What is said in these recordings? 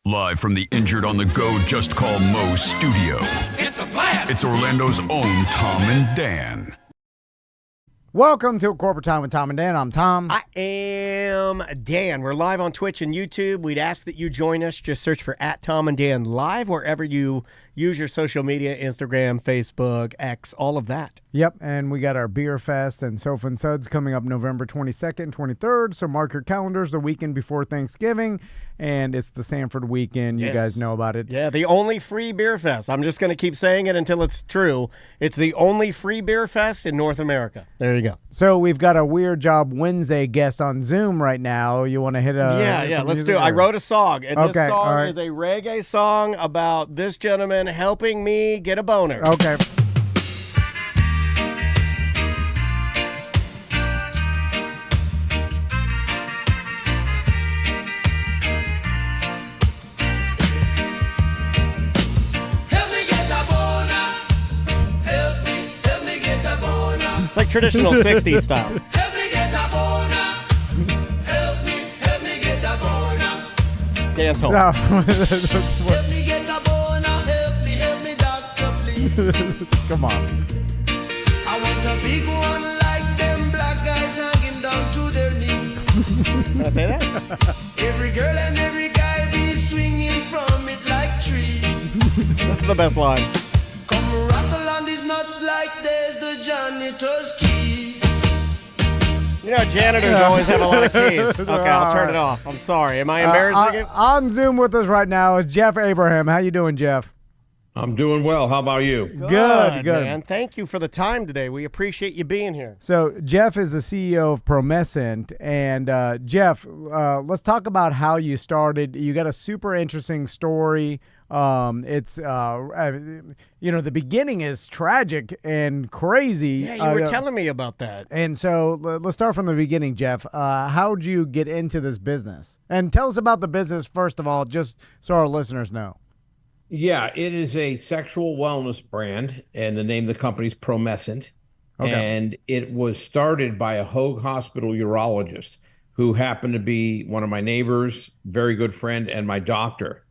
Live from the Injured on the Go Just Call Mo studio. It's a blast! It's Orlando's own Tom and Dan. Welcome to Corporate Time with Tom and Dan. I'm Tom. I am Dan. We're live on Twitch and YouTube. We'd ask that you join us. Just search for @TomandDan Live wherever you use your social media, Instagram, Facebook, X, all of that. Yep, and we got our Beer Fest and Sofa and Suds coming up November 22nd, 23rd. So mark your calendars the weekend before Thanksgiving, and it's the Sanford weekend. You guys know about it. Yeah, the only free beer fest. I'm just going to keep saying it until it's true. It's the only free beer fest in North America. There you go. So we've got a Weird Job Wednesday guest on Zoom right now. You want to hit a... Yeah, let's do it. I wrote a song, and this Okay, song all right. is a reggae song about this gentleman helping me get a boner. Okay. It's like traditional 60s style. Help me get a boner. Help me get a boner. Dance hall. No. Help me get a boner. Help me, doctor, please. Come on. I want a big one like them black guys hanging down to their knees. Can I say that? Every girl and every guy be swinging from it like trees. This is the best line. Come rattle on these nuts like there's the janitor's keys. You know, janitors always have a lot of keys. Okay, I'll turn it off. I'm sorry. Am I embarrassing you? On Zoom with us right now is Jeff Abraham. How you doing, Jeff? I'm doing well. How about you? Good. Man. Thank you for the time today. We appreciate you being here. So Jeff is the CEO of PROMESCENT, and Jeff, let's talk about how you started. You got a super interesting story. It's the beginning is tragic and crazy. Yeah, you were telling me about that. And so let's start from the beginning, Jeff. How'd you get into this business? And tell us about the business first of all, just so our listeners know. Yeah, it is a sexual wellness brand, and the name of the company is PROMESCENT. Okay. And it was started by a Hoag Hospital urologist who happened to be one of my neighbors, very good friend, and my doctor.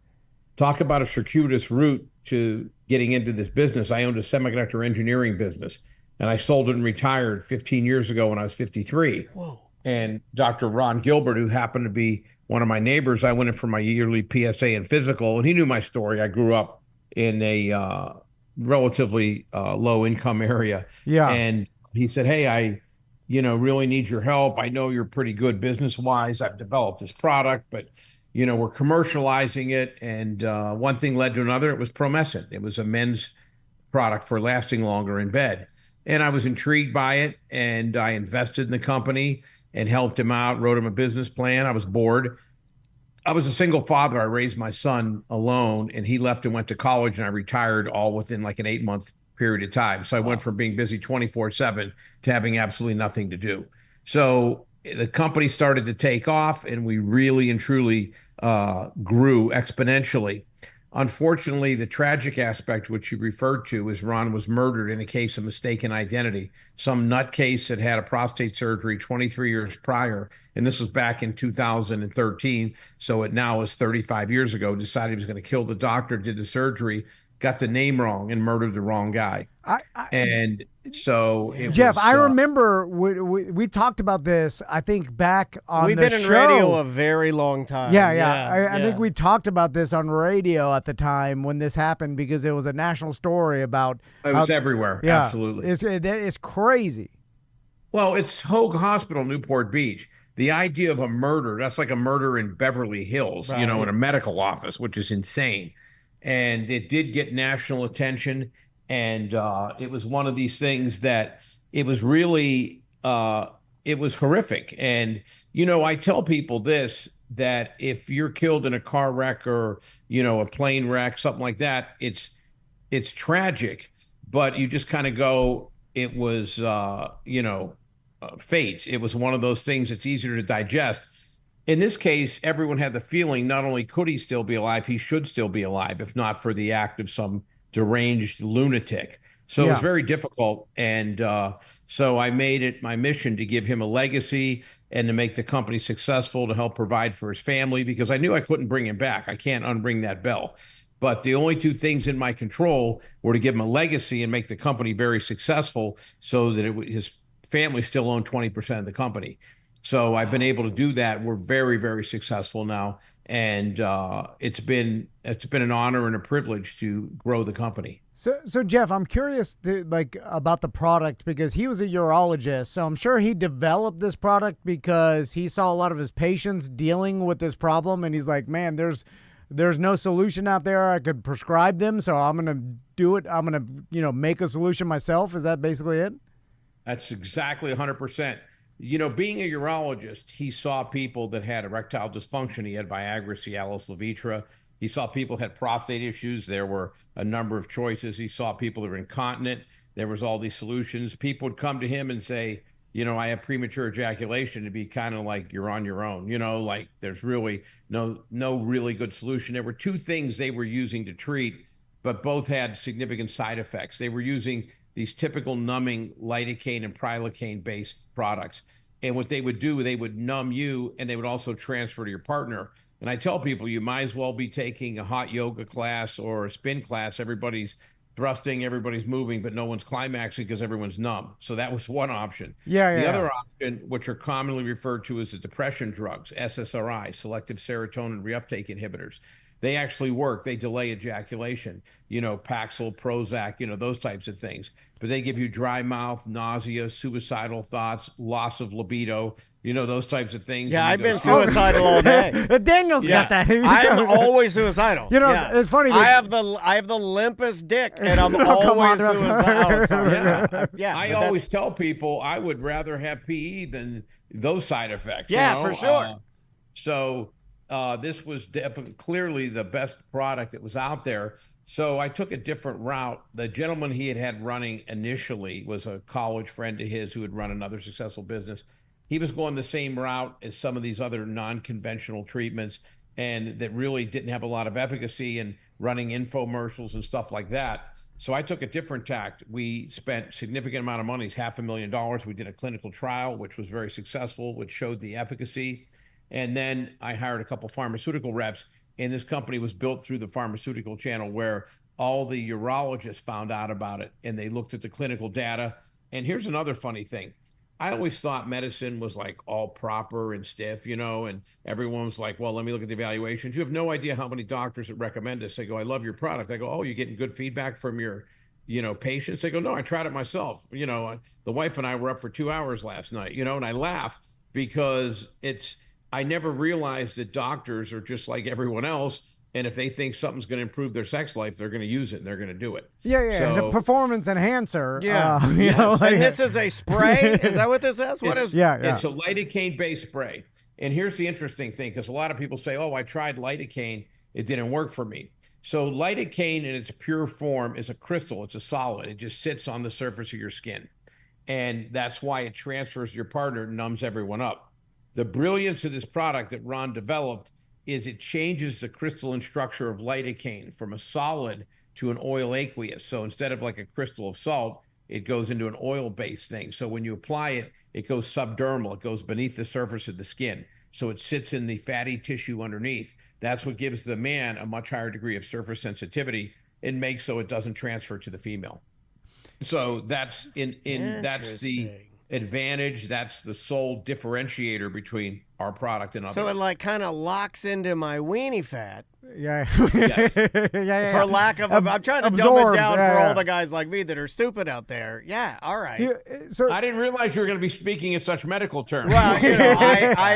Talk about a circuitous route to getting into this business. I owned a semiconductor engineering business, and I sold it and retired 15 years ago when I was 53. Whoa. And Dr. Ron Gilbert, who happened to be one of my neighbors, I went in for my yearly PSA and physical, and he knew my story. I grew up in a relatively low-income area. Yeah. And he said, hey, I really need your help. I know you're pretty good business-wise. I've developed this product, but, we're commercializing it. And one thing led to another. It was PROMESCENT. It was a men's product for lasting longer in bed. And I was intrigued by it, and I invested in the company and helped him out, wrote him a business plan. I was bored. I was a single father. I raised my son alone, and he left and went to college, and I retired all within like an 8-month period of time. So I went from being busy 24/7 to having absolutely nothing to do. So the company started to take off, and we really and truly grew exponentially. Unfortunately, the tragic aspect, which you referred to, is Ron was murdered in a case of mistaken identity. Some nutcase had had a prostate surgery 23 years prior, and this was back in 2013, so it now is 35 years ago, decided he was going to kill the doctor, did the surgery, got the name wrong, and murdered the wrong guy. And so it Jeff, was, I remember we talked about this, I think, back on We've the been in show. radio a very long time. Yeah. I think we talked about this on radio at the time when this happened because it was a national story about... it was everywhere, absolutely. It's crazy. Well, it's Hoag Hospital, Newport Beach. The idea of a murder, that's like a murder in Beverly Hills, in a medical office, which is insane. And it did get national attention. And it was one of these things that it was really, it was horrific. And, I tell people this, that if you're killed in a car wreck or, a plane wreck, something like that, it's tragic, but you just kind of go, it was, fate. It was one of those things that's easier to digest. In this case, everyone had the feeling not only could he still be alive, he should still be alive, if not for the act of some deranged lunatic. So it was Yeah. very difficult. And so I made it my mission to give him a legacy and to make the company successful, to help provide for his family, because I knew I couldn't bring him back. I can't unring that bell. But the only two things in my control were to give him a legacy and make the company very successful, so that his family still owned 20% of the company. So I've been able to do that. We're very, very successful now. And it's been an honor and a privilege to grow the company. So Jeff, I'm curious about the product, because he was a urologist. So I'm sure he developed this product because he saw a lot of his patients dealing with this problem, and he's like, man, there's no solution out there. I could prescribe them, so I'm gonna do it. I'm gonna make a solution myself. Is that basically it? That's exactly 100%. Being a urologist, he saw people that had erectile dysfunction. He had Viagra, Cialis, Levitra. He saw people had prostate issues. There were a number of choices. He saw people that were incontinent. There was all these solutions. People would come to him and say, I have premature ejaculation. To be kind of like, you're on your own. Like there's really no really good solution. There were two things they were using to treat, but both had significant side effects. They were using these typical numbing lidocaine and prilocaine based products. And what they would do, they would numb you, and they would also transfer to your partner. And I tell people, you might as well be taking a hot yoga class or a spin class. Everybody's thrusting, everybody's moving, but no one's climaxing because everyone's numb. So that was one option. The other option, which are commonly referred to as the depression drugs, SSRI, selective serotonin reuptake inhibitors. They actually work. They delay ejaculation, Paxil, Prozac, those types of things. But they give you dry mouth, nausea, suicidal thoughts, loss of libido, those types of things. Yeah, I've been suicidal all day. Daniel's got that. I'm always suicidal. It's funny. I have the limpest dick, and I'm always suicidal. I always tell people I would rather have PE than those side effects. Yeah, for sure. So this was definitely clearly the best product that was out there. So I took a different route. The gentleman he had running initially was a college friend of his who had run another successful business. He was going the same route as some of these other non-conventional treatments, and that really didn't have a lot of efficacy, and running infomercials and stuff like that. So I took a different tact. We spent significant amount of money, $500,000. We did a clinical trial, which was very successful, which showed the efficacy. And then I hired a couple pharmaceutical reps, and this company was built through the pharmaceutical channel, where all the urologists found out about it, and they looked at the clinical data. And here's another funny thing. I always thought medicine was like all proper and stiff, and everyone was like, well, let me look at the evaluations. You have no idea how many doctors that recommend this. They go, I love your product. I go, oh, you're getting good feedback from your, patients? They go, no, I tried it myself. The wife and I were up for 2 hours last night, and I laugh because I never realized that doctors are just like everyone else. And if they think something's going to improve their sex life, they're going to use it and they're going to do it. Yeah. So, it's a performance enhancer. And this is a spray? Is that what this is? What is? Yeah. It's a lidocaine-based spray. And here's the interesting thing, because a lot of people say, oh, I tried lidocaine. It didn't work for me. So lidocaine in its pure form is a crystal. It's a solid. It just sits on the surface of your skin. And that's why it transfers to your partner and numbs everyone up. The brilliance of this product that Ron developed is it changes the crystalline structure of lidocaine from a solid to an oil aqueous. So instead of like a crystal of salt, it goes into an oil-based thing. So when you apply it, it goes subdermal. It goes beneath the surface of the skin. So it sits in the fatty tissue underneath. That's what gives the man a much higher degree of surface sensitivity and makes so it doesn't transfer to the female. So that's that's the advantage. That's the sole differentiator between our product and others. So it kind of locks into my weenie fat. Yeah. Yes. For lack of, I'm trying to dumb it down for all the guys like me that are stupid out there. Yeah, all right. So I didn't realize you were going to be speaking in such medical terms. Well, I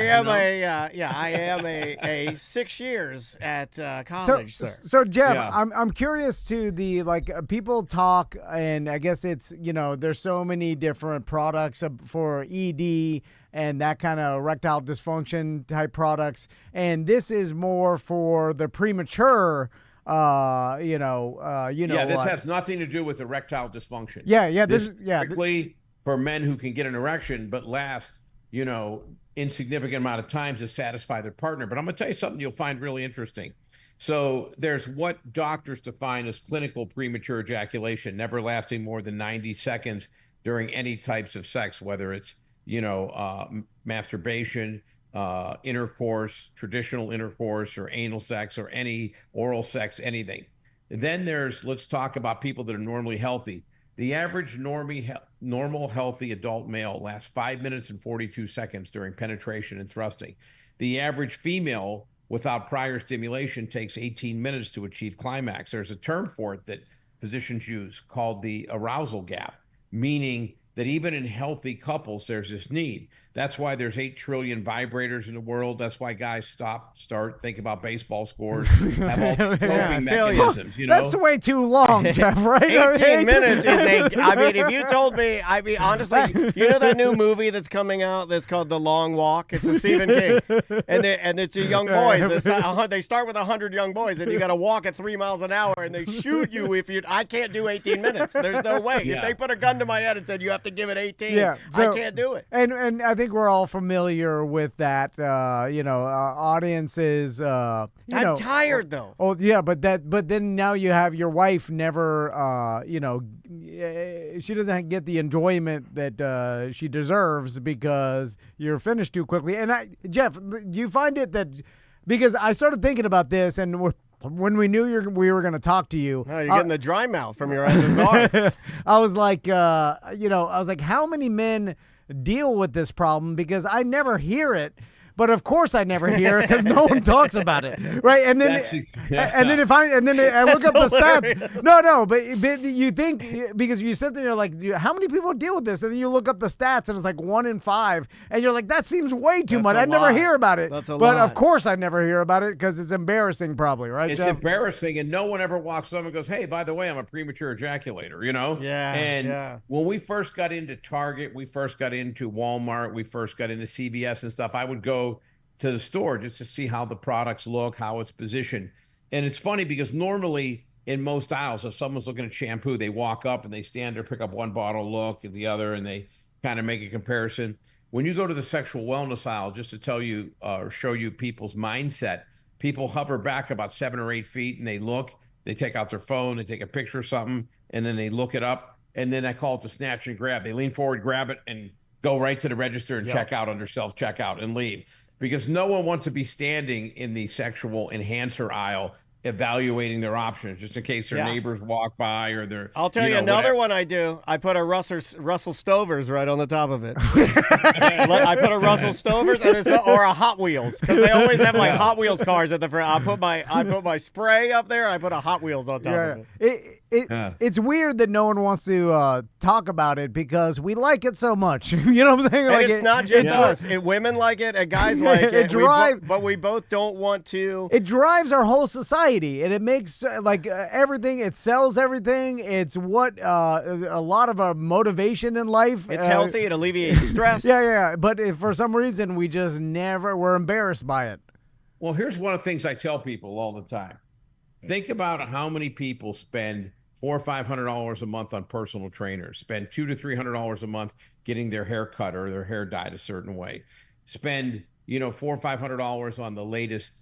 am a 6 years at college, sir. So Jeff, I'm curious to the people talk, and I guess it's there's so many different products for ED and that kind of erectile dysfunction type products, and this is more for the premature. This has nothing to do with erectile dysfunction. This is strictly for men who can get an erection but last insignificant amount of time to satisfy their partner. But I'm going to tell you something you'll find really interesting. So there's what doctors define as clinical premature ejaculation, never lasting more than 90 seconds during any types of sex, whether it's, masturbation, intercourse, traditional intercourse, or anal sex, or any oral sex, anything. Then let's talk about people that are normally healthy. The average normal healthy adult male lasts 5 minutes and 42 seconds during penetration and thrusting. The average female without prior stimulation takes 18 minutes to achieve climax. There's a term for it that physicians use called the arousal gap, meaning that even in healthy couples, there's this need. That's why there's 8 trillion vibrators in the world. That's why guys start, think about baseball scores, have all these coping mechanisms, That's way too long, Jeff, right? 18 minutes is I mean, if you told me, honestly, you know that new movie that's coming out that's called The Long Walk? It's a Stephen King. And it's a young boys. They start with 100 young boys, and you got to walk at 3 miles an hour, and they shoot you I can't do 18 minutes. There's no way. Yeah. If they put a gun to my head and said, you have to give it 18, I can't do it. And I think we're all familiar with that. Audiences. I'm tired though. Oh yeah, but then now you have your wife never. She doesn't get the enjoyment that she deserves because you're finished too quickly. And Jeff, do you find it that because I started thinking about this and when we knew we were going to talk to you, you're getting the dry mouth from your SSR. I was like, how many men deal with this problem? Because I never hear it. But of course I never hear it because no one talks about it, right? And then I look up the stats. No, but you think because you sit there, you're like, how many people deal with this? And then you look up the stats, and it's like 1 in 5, and you're like, that seems way too much. I never hear about it. That's a but lot. Of course I never hear about it because it's embarrassing, probably, right? It's Jeff? embarrassing, and no one ever walks up and goes, "Hey, by the way, I'm a premature ejaculator," Yeah. And when we first got into Target, we first got into Walmart, we first got into CVS and stuff, I would go to the store just to see how the products look, how it's positioned. And it's funny because normally in most aisles, if someone's looking at shampoo, they walk up and they stand there, pick up one bottle, look at the other, and they kind of make a comparison. When you go to the sexual wellness aisle, just to tell you or show you people's mindset, people hover back about 7 or 8 feet and they look, they take out their phone, they take a picture of something, and then they look it up. And then I call it the snatch and grab. They lean forward, grab it, and go right to the register and check out under self-checkout and leave. Because no one wants to be standing in the sexual enhancer aisle evaluating their options just in case their neighbors walk by or their. I'll tell you another one I do. I put a Russell Stover's right on the top of it. I put a Russell Stover's or a Hot Wheels because they always have like Hot Wheels cars at the front. I put my spray up there. I put a Hot Wheels on top of it. It's weird that no one wants to talk about it because we like it so much. You know what I'm saying? Like it's not just us. Women like it and guys like it. But we both don't want to. It drives our whole society, and it makes everything. It sells everything. It's what a lot of our motivation in life. It's healthy. It alleviates stress. Yeah. But for some reason, we're embarrassed by it. Well, here's one of the things I tell people all the time. Think about how many people spend $400 or $500 a month on personal trainers, spend $200 to $300 a month getting their hair cut or their hair dyed a certain way, spend $400 or $500 on the latest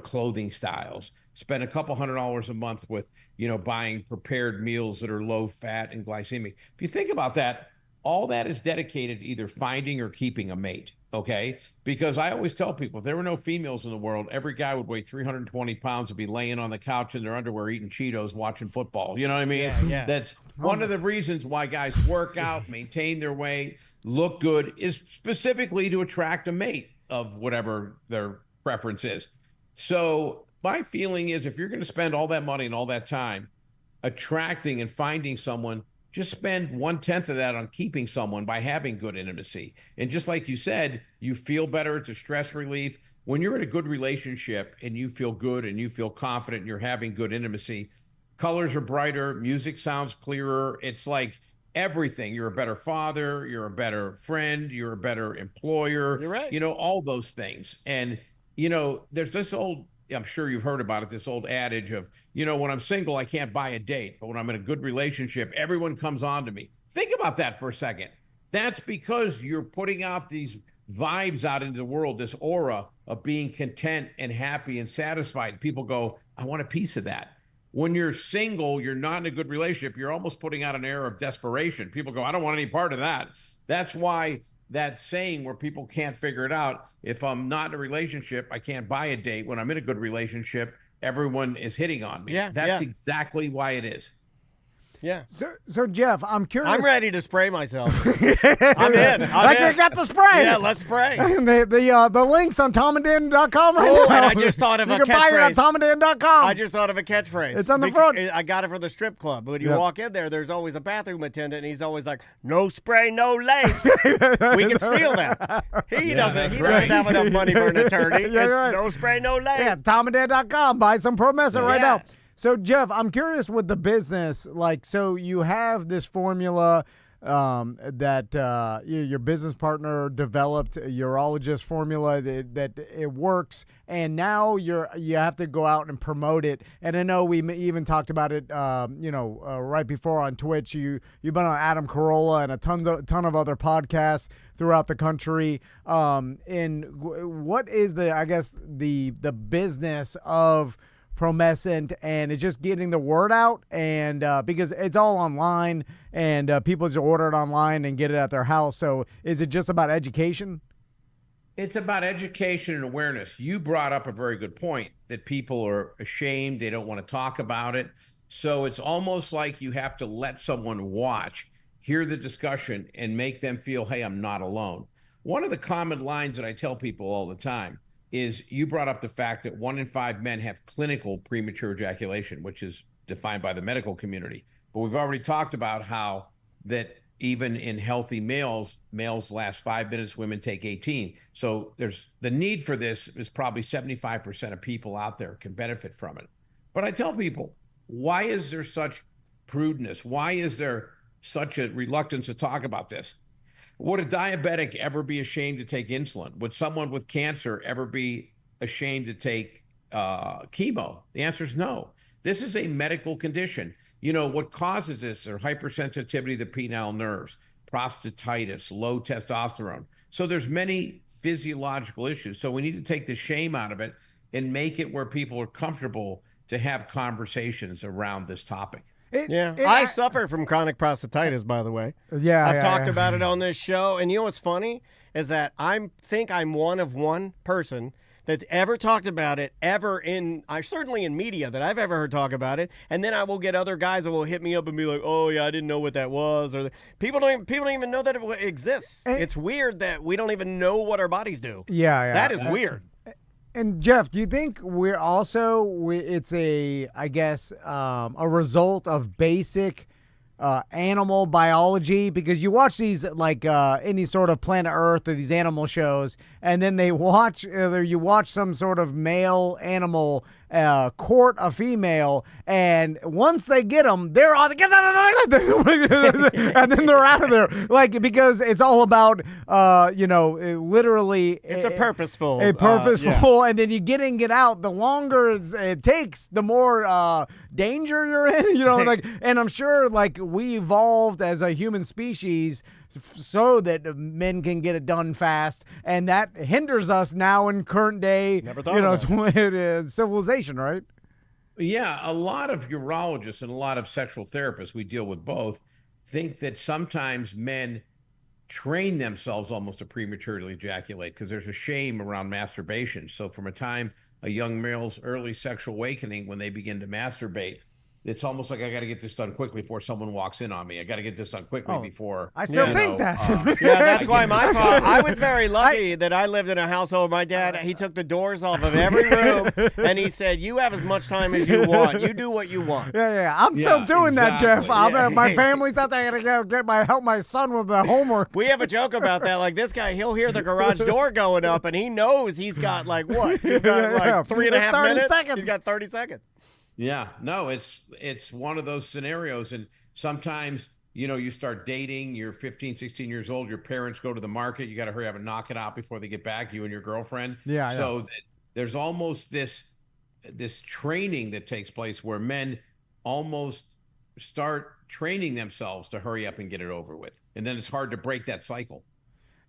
clothing styles, spend a couple $100 a month with buying prepared meals that are low fat and glycemic. If you think about that, all that is dedicated to either finding or keeping a mate. Okay, because I always tell people if there were no females in the world, every guy would weigh 320 pounds and be laying on the couch in their underwear eating Cheetos watching football. You know what I mean? Yeah. That's one of the reasons why guys work out, maintain their weight, look good, is specifically to attract a mate of whatever their preference is. So my feeling is if you're going to spend all that money and all that time attracting and finding someone, just spend 1/10 of that on keeping someone by having good intimacy. And just like you said, you feel better. It's a stress relief. When you're in a good relationship and you feel good and you feel confident and you're having good intimacy, colors are brighter, music sounds clearer. It's like everything. You're a better father. You're a better friend. You're a better employer. You're right. All those things. And, there's this old, I'm sure you've heard about it, this old adage of, when I'm single, I can't buy a date. But when I'm in a good relationship, everyone comes on to me. Think about that for a second. That's because you're putting out these vibes out into the world, this aura of being content and happy and satisfied. People go, I want a piece of that. When you're single, you're not in a good relationship, you're almost putting out an air of desperation. People go, I don't want any part of that. That's why that saying where people can't figure it out, if I'm not in a relationship, I can't buy a date. When I'm in a good relationship, everyone is hitting on me. Yeah, That's exactly why it is. Yeah. So Jeff, I'm curious. I'm ready to spray myself. I'm in. I got the spray. Yeah, let's spray. The links on tomanddan.com right now. And I just thought of a catchphrase. You can buy it on tomanddan.com. I just thought of a catchphrase. It's on the front. I got it for the strip club. When you walk in there, there's always a bathroom attendant, and he's always like, no spray, no lay. We can steal that. He doesn't have enough money for an attorney. Right. No spray, no lay. Yeah, tomanddan.com. Buy some PROMESCENT right now. So, Jeff, I'm curious with the business, like, so you have this formula that your business partner developed, a urologist formula that it works, and now you have to go out and promote it. And I know we even talked about it, right before on Twitch. You've been on Adam Carolla and a ton of other podcasts throughout the country. And what is the business of PROMESCENT, and it's just getting the word out, and because it's all online, and people just order it online and get it at their house. So is it just about education? It's about education and awareness. You brought up a very good point that people are ashamed. They don't want to talk about it. So it's almost like you have to let someone watch, hear the discussion, and make them feel, hey, I'm not alone. One of the common lines that I tell people all the time is, you brought up the fact that 1 in 5 men have clinical premature ejaculation, which is defined by the medical community. But we've already talked about how that even in healthy males last 5 minutes, women take 18. So there's the need for this is probably 75% of people out there can benefit from it. But I tell people, why is there such prudeness? Why is there such a reluctance to talk about this? Would a diabetic ever be ashamed to take insulin? Would someone with cancer ever be ashamed to take chemo? The answer is no. This is a medical condition. You know, what causes this are hypersensitivity to the penile nerves, prostatitis, low testosterone. So there's many physiological issues. So we need to take the shame out of it and make it where people are comfortable to have conversations around this topic. I suffer from chronic prostatitis, by the way. I've talked about it on this show. And you know what's funny is that I think I'm one of one person that's ever talked about it certainly in media that I've ever heard talk about it. And then I will get other guys that will hit me up and be like, oh yeah, I didn't know what that was. Or people don't even know that it exists. It's weird that we don't even know what our bodies do. That is weird. And Jeff, do you think it's a result of basic animal biology? Because you watch these like any sort of Planet Earth or these animal shows, and then you watch some sort of male animal court a female, and once they get them, they're all get out of there, and then they're out of there, like, because it's all about literally it's a purposeful, and then you get in, get out. The longer it takes, the more danger you're in, and I'm sure we evolved as a human species so that men can get it done fast, and that hinders us now in current day, civilization, right? Yeah, a lot of urologists and a lot of sexual therapists, we deal with both, think that sometimes men train themselves almost to prematurely ejaculate because there's a shame around masturbation. So from a young male's early sexual awakening, when they begin to masturbate, it's almost like I got to get this done quickly before someone walks in on me. I got to get this done quickly before. I still think that. That's why my father. I was very lucky that I lived in a household. My dad, he took the doors off of every room, and he said, "You have as much time as you want. You do what you want." I'm still doing that, Jeff. My family's out there. I got to help my son with the homework. We have a joke about that. Like, this guy, he'll hear the garage door going up, and he knows he's got what? He's got 3.5 minutes. Seconds. He's got 30 seconds. Yeah, no, it's one of those scenarios. And sometimes, you start dating, you're 15, 16 years old, your parents go to the market, you got to hurry up and knock it out before they get back, you and your girlfriend. So there's almost this training that takes place where men almost start training themselves to hurry up and get it over with. And then it's hard to break that cycle.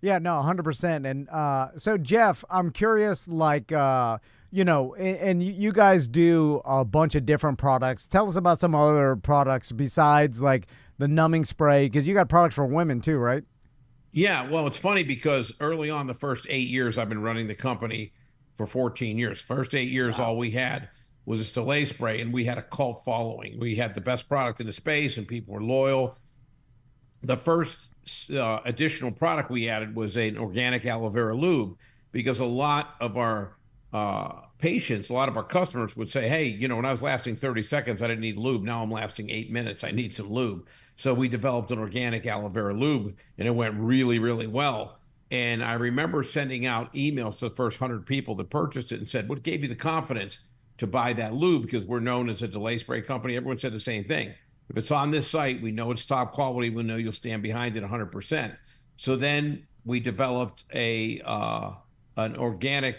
Yeah, no, 100%. And so, Jeff, I'm curious, like, and you guys do a bunch of different products. Tell us about some other products besides like the numbing spray, because you got products for women too, right? Yeah, well, it's funny because early on, the first 8 years I've been running the company for 14 years. First 8 years, all we had was this delay spray, and we had a cult following. We had the best product in the space, and people were loyal. The first additional product we added was an organic aloe vera lube, because a lot of our patients, a lot of our customers would say, hey, when I was lasting 30 seconds, I didn't need lube. Now I'm lasting 8 minutes. I need some lube. So we developed an organic aloe vera lube, and it went really, really well. And I remember sending out emails to the first 100 people that purchased it and said, what gave you the confidence to buy that lube? Because we're known as a delay spray company. Everyone said the same thing. If it's on this site, we know it's top quality. We know you'll stand behind it 100%. So then we developed an organic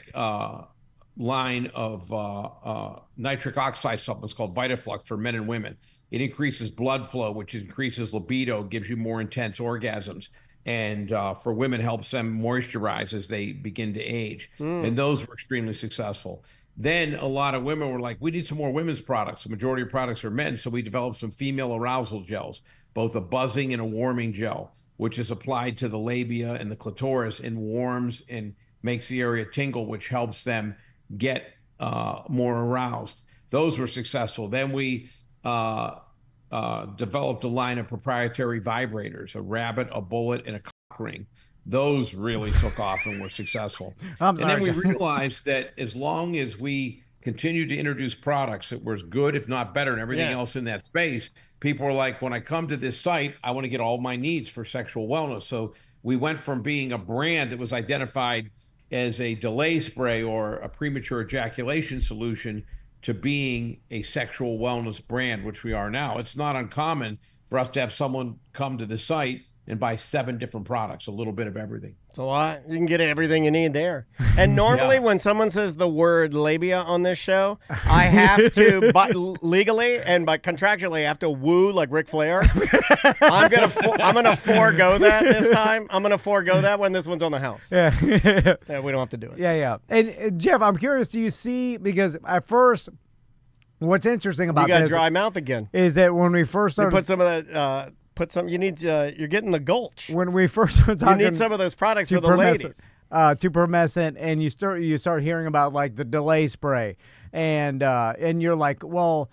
line of nitric oxide supplements called VitaFlux for men and women. It increases blood flow, which increases libido, gives you more intense orgasms. And for women, helps them moisturize as they begin to age. And those were extremely successful. Then a lot of women were like, we need some more women's products. The majority of products are men. So we developed some female arousal gels, both a buzzing and a warming gel, which is applied to the labia and the clitoris and warms and makes the area tingle, which helps them get more aroused. Those were successful. Then we developed a line of proprietary vibrators, a rabbit, a bullet, and a cock ring. Those really took off and were successful. And then we realized that as long as we continued to introduce products that were as good, if not better, than everything else in that space, people were like, when I come to this site, I want to get all my needs for sexual wellness. So we went from being a brand that was identified as a delay spray or a premature ejaculation solution to being a sexual wellness brand, which we are now. It's not uncommon for us to have someone come to the site and buy 7 different products, a little bit of everything. It's a lot. You can get everything you need there. And normally when someone says the word labia on this show, I have to, legally and by contractually, I have to woo like Ric Flair. I'm gonna forego that this time. I'm going to forego that when this one's on the house. Yeah. Yeah, we don't have to do it. Yeah. And Jeff, I'm curious, do you see, because at first, what's interesting about this. You got this dry mouth again. Is that when we first started. You put some of that. You need. You're getting the gulch. When we first started talking, you need some of those products for the ladies. To PROMESCENT, and you start hearing about like the delay spray, and you're like, well,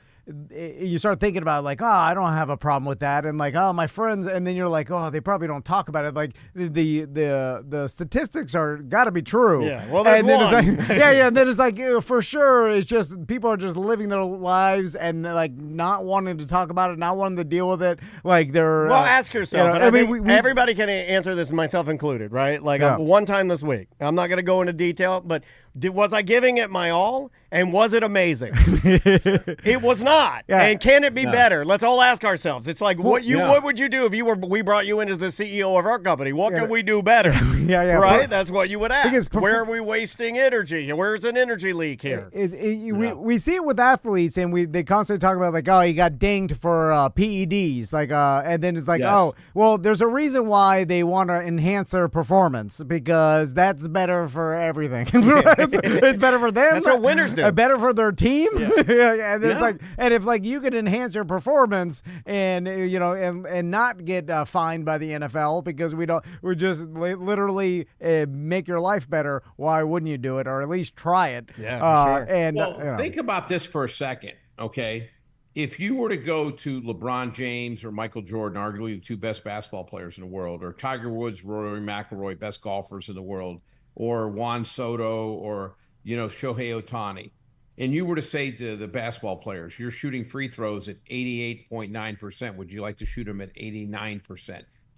you start thinking about like, oh, I don't have a problem with that, and like, oh, my friends, and then you're like, oh, they probably don't talk about it. Like the statistics are got to be true. Yeah, well, there's and then one. It's like, yeah, and then it's like, for sure, it's just people are just living their lives and like not wanting to talk about it, not wanting to deal with it. Like they're ask yourself. You know, and I mean, everybody can answer this, myself included, right? Like one time this week, I'm not going to go into detail, but was I giving it my all? And was it amazing? It was not. Yeah. And can it be better? Let's all ask ourselves. It's like, what would you do if we brought you in as the CEO of our company? What can we do better? Right? That's what you would ask. Where are we wasting energy? Where's an energy leak here? We see it with athletes, and they constantly talk about like, oh, he got dinged for PEDs, like, and then it's like, oh, well, there's a reason why they want to enhance their performance, because that's better for everything. It's better for them. That's what winners do. Better for their team. And it's like, and if like you could enhance your performance and and not get fined by the NFL because we just literally make your life better, why wouldn't you do it, or at least try it? Yeah, sure. And think about this for a second, okay? If you were to go to LeBron James or Michael Jordan, arguably the 2 best basketball players in the world, or Tiger Woods, Rory McIlroy, best golfers in the world, or Juan Soto, or Shohei Ohtani, and you were to say to the basketball players, you're shooting free throws at 88.9%. Would you like to shoot them at 89%?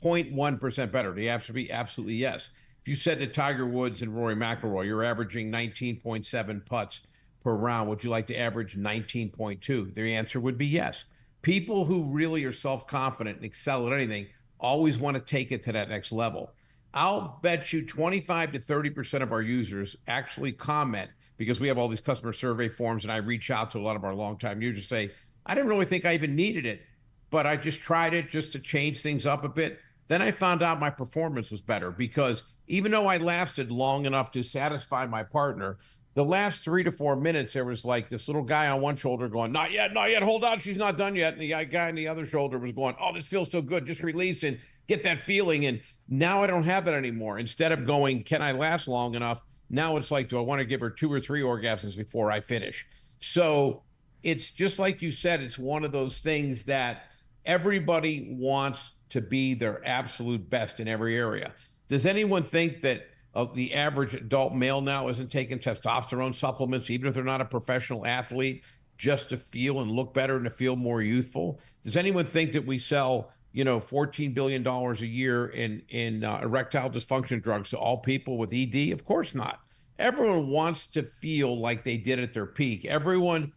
0.1% better. The answer would be absolutely yes. If you said to Tiger Woods and Rory McIlroy, you're averaging 19.7 putts per round, would you like to average 19.2? The answer would be yes. People who really are self-confident and excel at anything always want to take it to that next level. I'll bet you 25 to 30% of our users actually comment, because we have all these customer survey forms, and I reach out to a lot of our longtime users, say, I didn't really think I even needed it, but I just tried it just to change things up a bit. Then I found out my performance was better, because even though I lasted long enough to satisfy my partner, the last 3 to 4 minutes, there was like this little guy on one shoulder going, not yet, hold on, she's not done yet. And the guy on the other shoulder was going, oh, this feels so good, just release and get that feeling. And now I don't have that anymore. Instead of going, can I last long enough? Now it's like, do I want to give her 2 or 3 orgasms before I finish? So it's just like you said, it's one of those things that everybody wants to be their absolute best in every area. Does anyone think that the average adult male now isn't taking testosterone supplements, even if they're not a professional athlete, just to feel and look better and to feel more youthful? Does anyone think that we sell, $14 billion a year in erectile dysfunction drugs to all people with ED? Of course not. Everyone wants to feel like they did at their peak. Everyone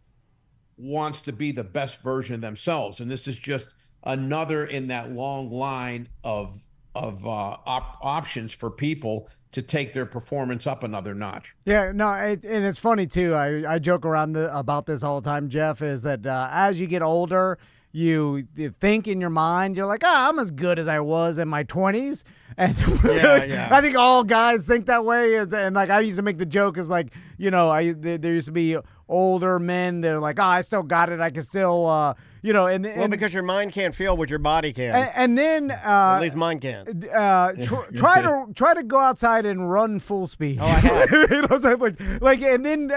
wants to be the best version of themselves. And this is just another in that long line of options for people to take their performance up another notch. Yeah, no, and it's funny too. I joke around about this all the time, Jeff, is that as you get older, you think in your mind, you're like, I'm as good as I was in my 20s. And Yeah. I think all guys think that way. And like, I used to make the joke is like, there used to be older men. They're like, I still got it. I can still, and because your mind can't feel what your body can. and then At least mine can. try to go outside and run full speed. Oh, I have. And then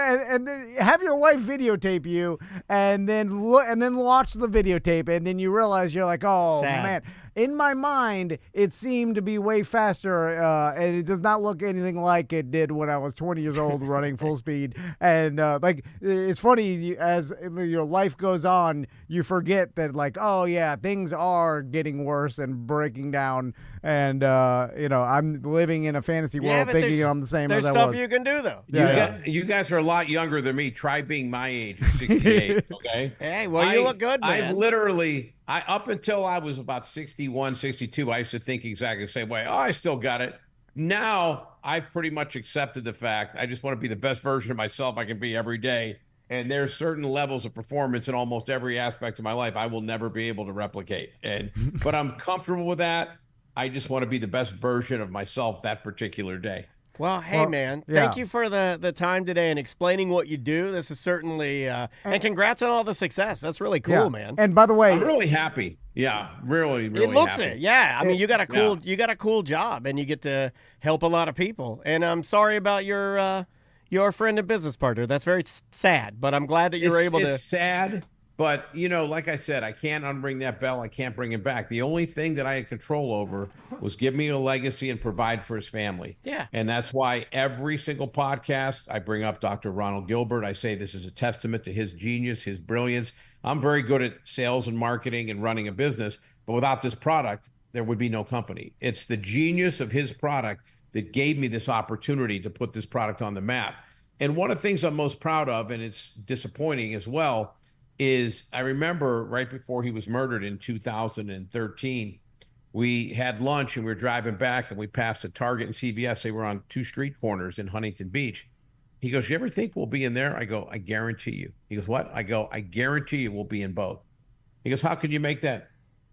have your wife videotape you, and then watch the videotape, and then you realize you're like, oh Sad. man. In my mind, it seemed to be way faster, and it does not look anything like it did when I was 20 years old running full speed. And it's funny, as your life goes on, you forget that, like, oh yeah, things are getting worse and breaking down. And I'm living in a fantasy world but thinking I'm the same as I was. There's stuff you can do though. You guys are a lot younger than me. Try being my age, 68. Okay. Hey, well, you look good, man. Up until I was about 61, 62, I used to think exactly the same way. Oh, I still got it. Now I've pretty much accepted the fact I just want to be the best version of myself I can be every day. And there's certain levels of performance in almost every aspect of my life I will never be able to replicate. But I'm comfortable with that. I just want to be the best version of myself that particular day. Well, hey, man, thank you for the time today and explaining what you do. This is certainly, and congrats on all the success. That's really cool, man. And by the way, I'm really happy. Yeah, really, really it looks happy. it. Yeah, I mean, you got a cool job, and you get to help a lot of people. And I'm sorry about your friend and business partner. That's very sad, but I'm glad that you were able to. It's sad. But, like I said, I can't unring that bell. I can't bring it back. The only thing that I had control over was give me a legacy and provide for his family. Yeah. And that's why every single podcast I bring up Dr. Ronald Gilbert. I say this is a testament to his genius, his brilliance. I'm very good at sales and marketing and running a business, but without this product, there would be no company. It's the genius of his product that gave me this opportunity to put this product on the map. And one of the things I'm most proud of, and it's disappointing as well, is I remember right before he was murdered in 2013, we had lunch and we were driving back and we passed a Target and CVS. They were on 2 street corners in Huntington Beach. He goes, you ever think we'll be in there? I go, I guarantee you. He goes, what? I go, I guarantee you we'll be in both. He goes, how can you make that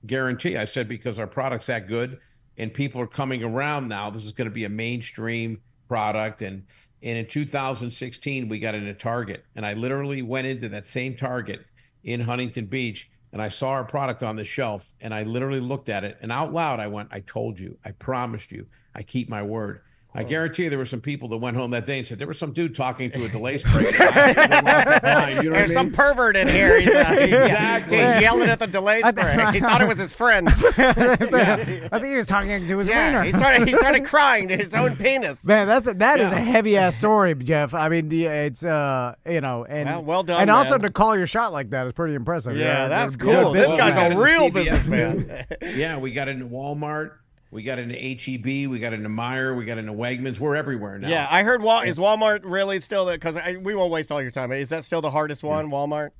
guarantee? I said, because our product's that good and people are coming around now. This is going to be a mainstream product. And in 2016, we got into Target. And I literally went into that same Target in Huntington Beach, and I saw our product on the shelf, and I literally looked at it, and out loud I went, I told you, I promised you, I keep my word. I guarantee you there were some people that went home that day and said, there was some dude talking to a delay spray. There's some pervert in here. Exactly. He's yelling at the delay spray. He thought it was his friend. I think he was talking to his wiener. He started crying to his own penis. Man, that is a heavy ass story, Jeff. I mean, it's and well done. And also man. to call your shot like that is pretty impressive. Yeah, that's cool. This guy's a real businessman. Yeah, we got into Walmart. We got into HEB, we got into Meijer, we got into Wegmans. We're everywhere now. Yeah, I heard is Walmart really still because we won't waste all your time. Is that still the hardest one, Walmart?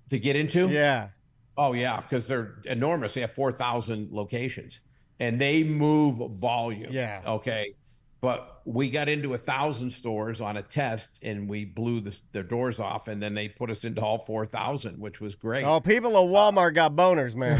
To get into? Yeah. Oh, yeah, because they're enormous. They have 4,000 locations, and they move volume. Yeah. Okay. but we got into 1,000 stores on a test, and we blew their doors off, and then they put us into all 4,000, which was great. Oh, people at Walmart got boners, man.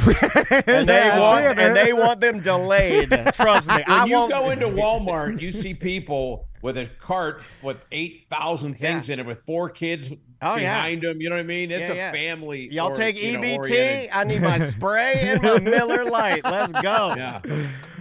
and they want them delayed. Trust me. When you go into Walmart, you see people with a cart with 8,000 things in it with 4 kids behind them. You know what I mean? It's a family. Y'all take EBT. Oriented. I need my spray and my Miller Lite. Let's go. Yeah.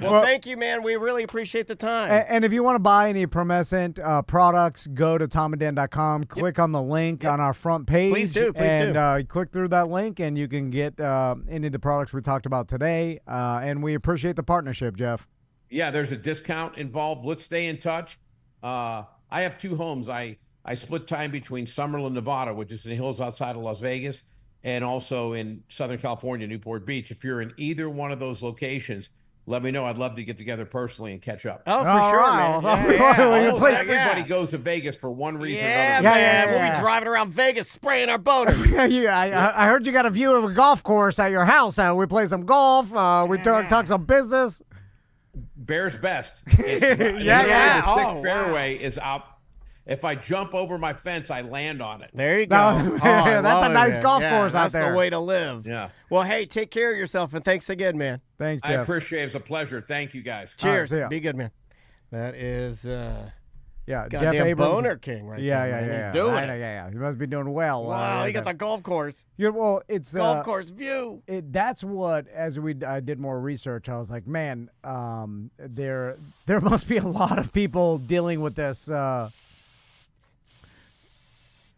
Well, thank you, man. We really appreciate the time. And if you want to buy any PROMESCENT products, go to tomanddan.com, click on the link on our front page. Please do. And click through that link, and you can get any of the products we talked about today. And we appreciate the partnership, Jeff. Yeah, there's a discount involved. Let's stay in touch. I have 2 homes. I split time between Summerlin, Nevada, which is in the hills outside of Las Vegas, and also in Southern California, Newport Beach. If you're in either one of those locations, let me know. I'd love to get together personally and catch up. Oh, for sure, man. Almost everybody goes to Vegas for one reason or another. Man. We'll be driving around Vegas spraying our boners. I heard you got a view of a golf course at your house. We play some golf. We talk some business. Bears best. It's, The 6th fairway is out. If I jump over my fence, I land on it. There you go. That's a nice golf course out there. That's the way to live. Yeah. Well, hey, take care of yourself, and thanks again, man. Thanks, I Jeff. appreciate it. It's a pleasure. Thank you, guys. Cheers. Right, be good, man. That is Jeff goddamn Abrams. Boner King right there. Yeah. He's doing it. Yeah. He must be doing well. Wow, he got the golf course. Yeah, well, it's Golf course view. That's what, as I did more research, I was like, man, there must be a lot of people dealing with this.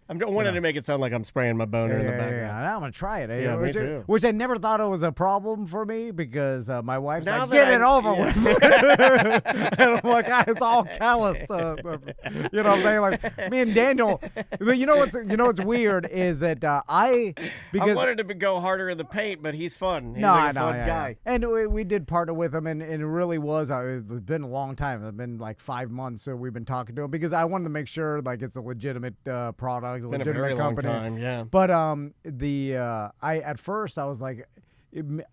I'm wanting to make it sound like I'm spraying my boner in the background. Yeah, I'm gonna try it. Yeah, me too. Which I never thought it was a problem for me because my wife's Now like, that "Get it over with," and I'm like, "It's all calloused." You know what I'm saying? Like me and Daniel. But you know what's weird is that I wanted to go harder in the paint, but he's fun. He's a fun guy. And we did partner with him, and it really was. It's been a long time. It's been like 5 months, so we've been talking to him because I wanted to make sure like it's a legitimate product. Been a very long time, yeah. But at first I was like,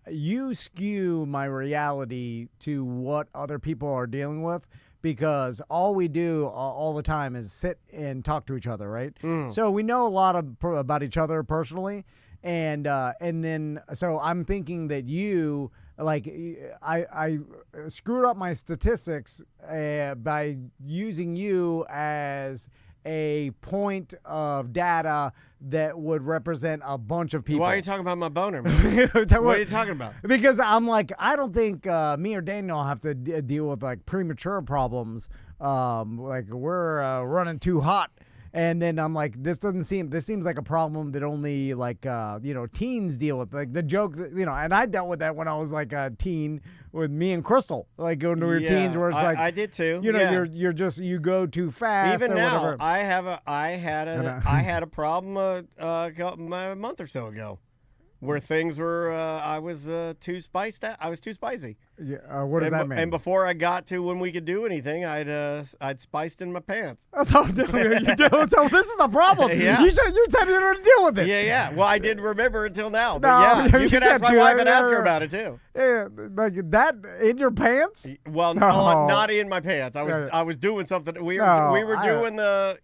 you skew my reality to what other people are dealing with because all we do all the time is sit and talk to each other, right? So we know a lot about each other personally, and then so I'm thinking that you. Like I screwed up my statistics by using you as a point of data that would represent a bunch of people. Why are you talking about my boner, man? What are you talking about? Because I'm like, I don't think me or Daniel have to deal with like premature problems. Like we're running too hot. And then I'm like, this seems like a problem that only like, teens deal with. Like the joke, and I dealt with that when I was like a teen with me and Crystal, like when we were teens where it's like. I did too. You go too fast. Even or now, whatever. I had a problem a month or so ago where things were, I was too spiced out. I was too spicy. Yeah, what does that mean? And before I got to when we could do anything, I'd spiced in my pants. You don't. So this is the problem. Yeah. You said you didn't deal with it. Yeah. Well, I didn't remember until now. But you can ask my wife and ask her about it too. Yeah, like that in your pants? Well, no, not in my pants. I was doing something. We were doing the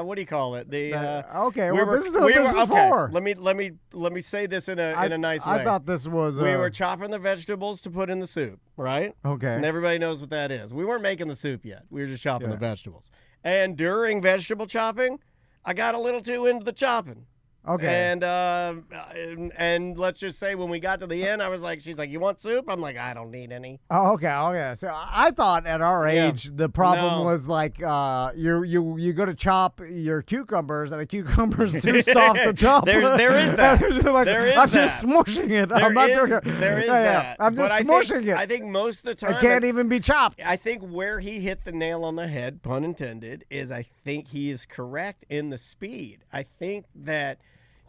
what do you call it? Okay. This is what this is for. Let me say this in a nice way. I thought this was. We were chopping the vegetables to put in the soup, right? Okay. And everybody knows what that is. We weren't making the soup yet. We were just chopping the vegetables. And during vegetable chopping, I got a little too into the chopping. Okay. And let's just say when we got to the end, she's like, "You want soup?" I'm like, "I don't need any." Oh, okay. So I thought at our age the problem was like you go to chop your cucumbers and the cucumbers too soft to chop. There is that. I'm just smushing it. I'm not doing it. There is that. I'm just smushing it. I think most of the time it can't even be chopped. I think where he hit the nail on the head, pun intended, is I think he is correct in the speed. I think that.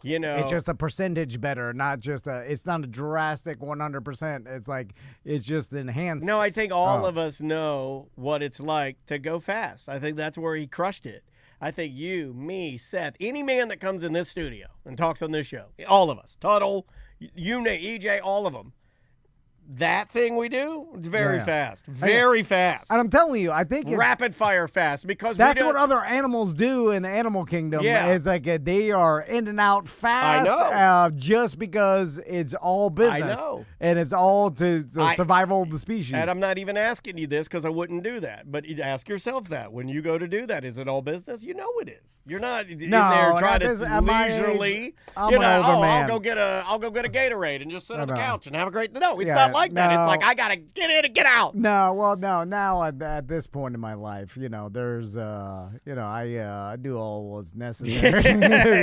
It's just a percentage better, not just it's not a drastic 100%. It's like, it's just enhanced. No, I think all of us know what it's like to go fast. I think that's where he crushed it. I think you, me, Seth, any man that comes in this studio and talks on this show, all of us, Tuttle, you name EJ, all of them, that thing we do, it's very Yeah. fast. Very fast. And I'm telling you, I think it's, Rapid fire fast because that's we what don't, other animals do in the animal kingdom. Yeah. Is like they are in and out fast. know. Just because it's all business. know. And it's all to the survival of the species. And I'm not even asking you this because I wouldn't do that. But you ask yourself that when you go to do that, is it all business? You know it is. You're not in there trying to at my age, leisurely. I'm an older man. I'll go get a Gatorade and just sit on the No. couch and have a great. No, it's Yeah, not like that. no. It's like I gotta get in and get out. No, well, no. Now at this point in my life, there's, I do all what's necessary. You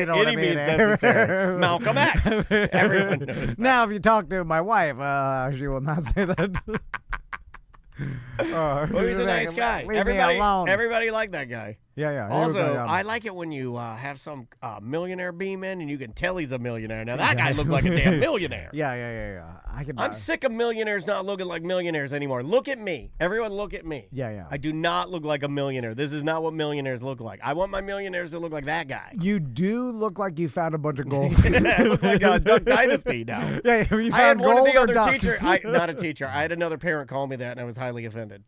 know what I Any mean? means necessary. Malcolm X. Everyone knows that. Now, if you talk to my wife, she will not say that. Well, he's a nice guy. Leave me alone. Everybody liked that guy. Yeah. Also, I like it when you have some millionaire beam in and you can tell he's a millionaire. Now, that guy looked like a damn millionaire. Yeah. I'm sick of millionaires not looking like millionaires anymore. Look at me. Everyone look at me. Yeah. I do not look like a millionaire. This is not what millionaires look like. I want my millionaires to look like that guy. You do look like you found a bunch of gold. I look like a Duck Dynasty now. Yeah, you I had found one of gold the or other ducks? teacher. Not a teacher. I had another parent call me that, and I was highly offended.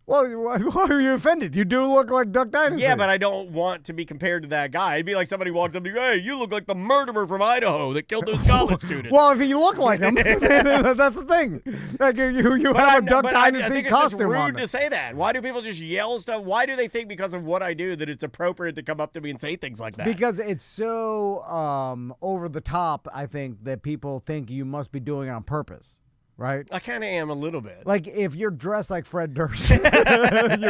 Well, why are you offended? You do look like Duck Dynasty. Yeah, but I don't want to be compared to that guy. It'd be like somebody walks up to me, hey, you look like the murderer from Idaho that killed those college students. Well, if you look like him, that's the thing. Like you have a Duck Dynasty I think costume it's just on. rude to say that. Why do people just yell stuff? Why do they think because of what I do that it's appropriate to come up to me and say things like that? Because it's so over the top, I think, that people think you must be doing it on purpose. Right? I kind of am a little bit. Like, if you're dressed like Fred Durst, you're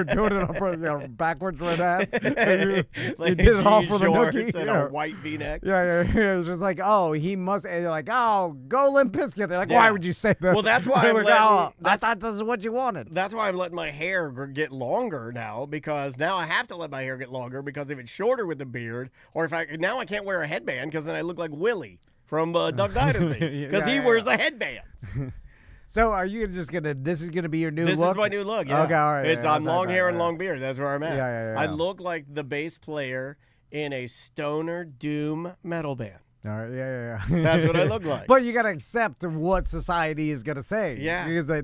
doing it on purpose, backwards red hat. You did it all for the nookie. And a white V-neck. Yeah. It's just like, oh, he must. And you're like, oh, go Limp Bizkit. They're like, why would you say that? Well, that's why I'm like, letting, I thought this is what you wanted. That's why I'm letting my hair get longer now, because now I have to let my hair get longer, because if it's shorter with the beard, or if now I can't wear a headband because then I look like Willie from Duck Dynasty, because he wears the headbands. So are you just gonna? This is gonna be your new This look? is my new look. Yeah. Okay, all right. It's on long hair and yeah. long beard. That's where I'm at. Yeah. I look like the bass player in a stoner doom metal band. All right, yeah. That's what I look like. But you gotta accept what society is gonna say. Yeah. Because they're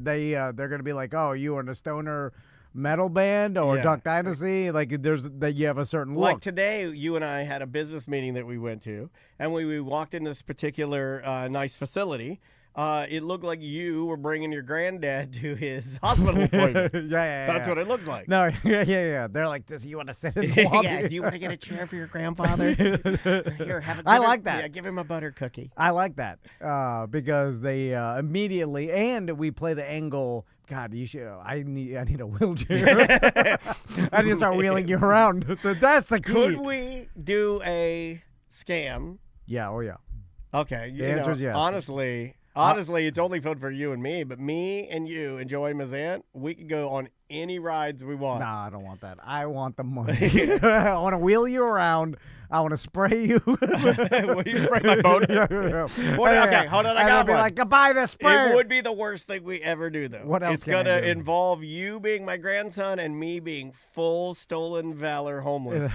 gonna be like, oh, you are in a stoner metal band or Yeah. Duck Dynasty. Like you have a certain look. Like today, you and I had a business meeting that we went to, and when we walked in this particular nice facility, it looked like you were bringing your granddad to his hospital appointment. yeah. That's what it looks like. No, yeah. They're like, does you want to sit in the lobby? Yeah, do you want to get a chair for your grandfather? Here, have a I like that. Yeah, give him a butter cookie. I like that because they immediately, and we play the angle. God, you should. I need a wheelchair. I need to start wheeling you around. That's the key. Could we do a scam? Yeah. Oh yeah. Okay. The answer is yes. Honestly, it's only fun for you and me, but me and you and Joey Mazant, we could go on any rides we want. No, I don't want that. I want the money. I want to wheel you around. I want to spray you. Will you spray my boat? Yeah. Okay, hold on. I got be one. like, goodbye the spray. It would be the worst thing we ever do, though. What else It's can I gonna do? involve you being my grandson and me being full stolen valor homeless,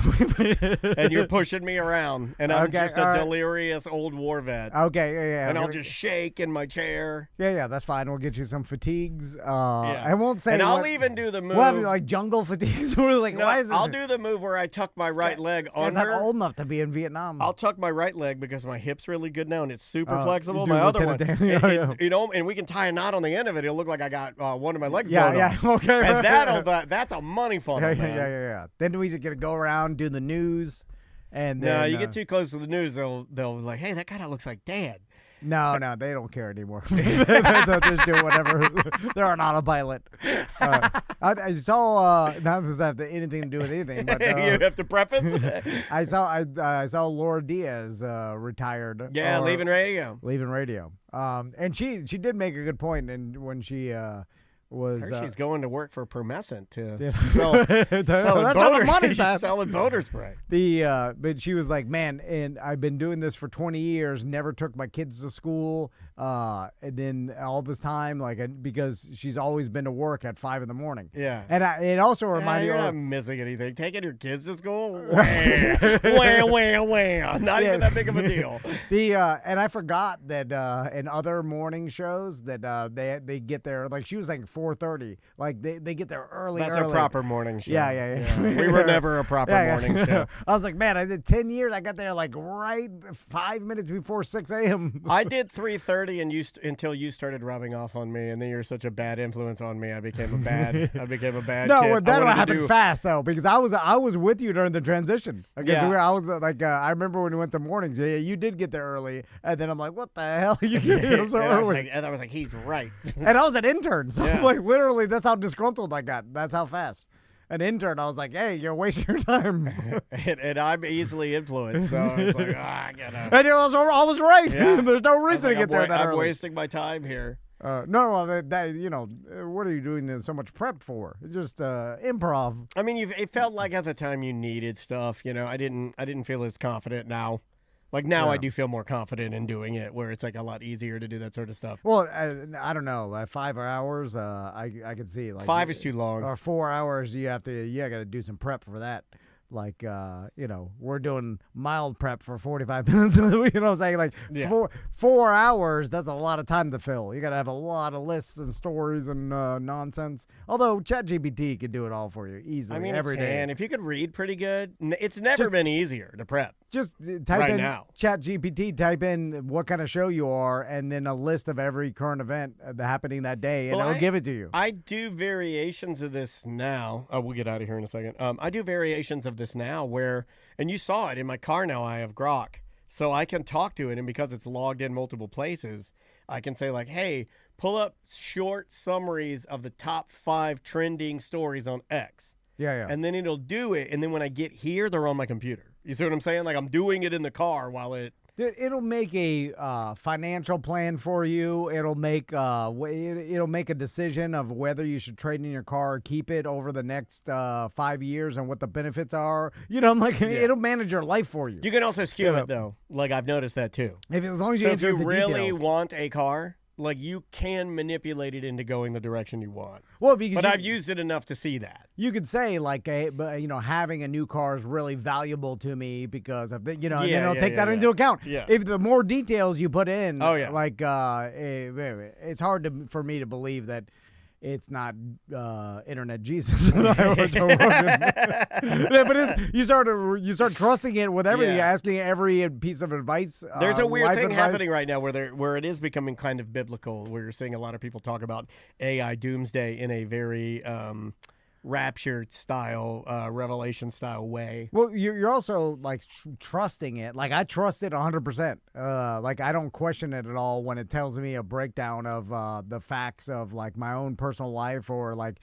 and you're pushing me around, and I'm Okay, just a all right. delirious old war vet. Okay, yeah. And I'll just shake in my chair. Yeah, that's fine. We'll get you some fatigues. I won't say. And I'll what- even do the move. We'll have like jungle fatigues. We're like, No, why is this? I'll do the move where I tuck my right leg This guy's under. not old enough to be in Vietnam. I'll tuck my right leg because my hip's really good now and it's super Oh, flexible. you do My other one, Lieutenant Dan. Yeah. you know, and we can tie a knot on the end of it. It'll look like I got one of my legs Yeah, blown yeah, off. okay. And that's a money funnel, man. Yeah. Then we just get to go around do the news, and then No, you get too close to the news, they'll be like, hey, that kind of looks like Dad. No, they don't care anymore. They'll just do whatever. They're on autopilot. I saw not does that have anything to do with anything, but You have to preface. I saw Laura Diaz retired. Yeah, or leaving radio. Leaving radio. And she did make a good point, and when she was She's going to work for PROMESCENT to Yeah. sell That's how the money's She's at. selling boater spray. But she was like, man, and I've been doing this for 20 years, never took my kids to school, and then all this time, because she's always been to work at 5 in the morning. Yeah. And it also reminded You're me. not missing anything. Taking your kids to school? Wah. Not even that big of a deal. And I forgot that in other morning shows that they get there, like she was like 4:30, like they get there early. That's a proper morning show. Yeah. We were never a proper morning show. I was like, man, I did 10 years. I got there like right 5 minutes before 6 a.m. I did 3:30 and until you started rubbing off on me, and then you're such a bad influence on me. I became a bad No, kid. well, that wanted to happened do- fast though, because I was with you during the transition. I guess Yeah. I was like, I remember when we went to mornings. Yeah, you did get there early, and then I'm like, what the hell? You get here so and early. I was like, he's right. And I was an intern, so Yeah. like literally, that's how disgruntled I got. That's how fast. An intern, I was like, hey, you're wasting your time. and I'm easily influenced, so I was like, I gotta. And I was right. Yeah. There's no I was reason like, to get there that I'm early. wasting my time here. No, what are you doing so much prep for? It's just improv. I mean, it felt like at the time you needed stuff. I didn't feel as confident now. Like now, Yeah. I do feel more confident in doing it, where it's like a lot easier to do that sort of stuff. Well, I don't know. 5 hours, I could see. Like 5 is too long. Or 4 hours, you got to do some prep for that. Like, we're doing mild prep for 45 minutes. You know what I'm saying? Like, Yeah. 4 hours, that's a lot of time to fill. You got to have a lot of lists and stories and nonsense. Although ChatGPT could do it all for you easily I mean, every it day. can. If you could read pretty good, it's never been easier to prep. Just type Right in now. ChatGPT, type in what kind of show you are, and then a list of every current event happening that day, and Well, it'll give it to you. I do variations of this now. Oh, we'll get out of here in a second. I do variations of this now where, and you saw it in my car now, I have Grok. So I can talk to it, and because it's logged in multiple places, I can say like, hey, pull up short summaries of the top 5 trending stories on X. Yeah. And then it'll do it, and then when I get here, they're on my computer. You see what I'm saying? Like I'm doing it in the car while it... Dude, it'll make a financial plan for you. It'll make a decision of whether you should trade in your car or keep it over the next 5 years and what the benefits are. I'm like, it'll manage your life for you. You can also skew it, though. Like I've noticed that, too. As long as you So if enter you the really details. want a car, like you can manipulate it into going the direction you want. Well, because But I've used it enough to see that. you could say like, having a new car is really valuable to me because of and then it'll take that into account. Yeah. If the more details you put in, Oh, yeah. it's hard for me to believe that it's not internet Jesus. But you start trusting it with everything, Yeah. asking every piece of advice. There's a weird life thing advice. happening right now where it is becoming kind of biblical, where you're seeing a lot of people talk about AI doomsday in a very raptured style, revelation style way. Well, you're also like trusting it. Like I trust it 100%. Like I don't question it at all when it tells me a breakdown of the facts of like my own personal life or like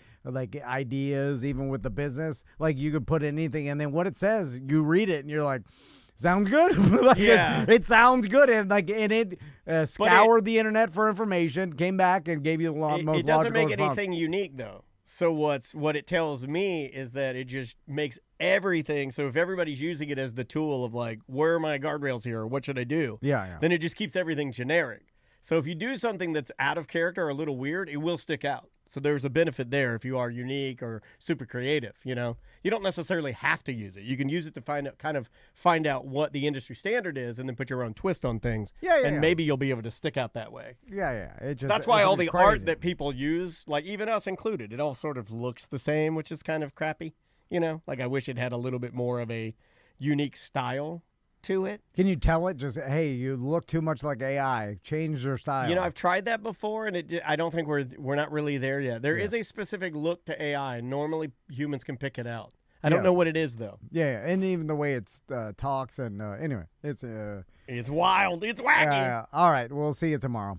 ideas, even with the business. Like you could put anything, and then what it says, you read it, and you're like, sounds good. It sounds good, and it scoured the internet for information, came back and gave you the most logical It doesn't make response. anything unique though. So what it tells me is that it just makes everything. So if everybody's using it as the tool of like, where are my guardrails here, or what should I do? Yeah. Then it just keeps everything generic. So if you do something that's out of character or a little weird, it will stick out. So there's a benefit there if you are unique or super creative. You don't necessarily have to use it. You can use it to find out what the industry standard is, and then put your own twist on things. And maybe you'll be able to stick out that way. Yeah. That's why all the crazy. art that people use, like even us included, it all sort of looks the same, which is kind of crappy. Like I wish it had a little bit more of a unique style to it. Can you tell it just, hey, you look too much like AI, change your style? I've tried that before, and I don't think we're not really there yet. There is a specific look to AI, and normally humans can pick it out. I don't know what it is though. Yeah, and even the way it talks, and anyway, it's wild, it's wacky. all right, we'll see you tomorrow.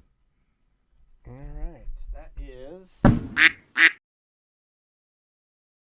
All right, that is.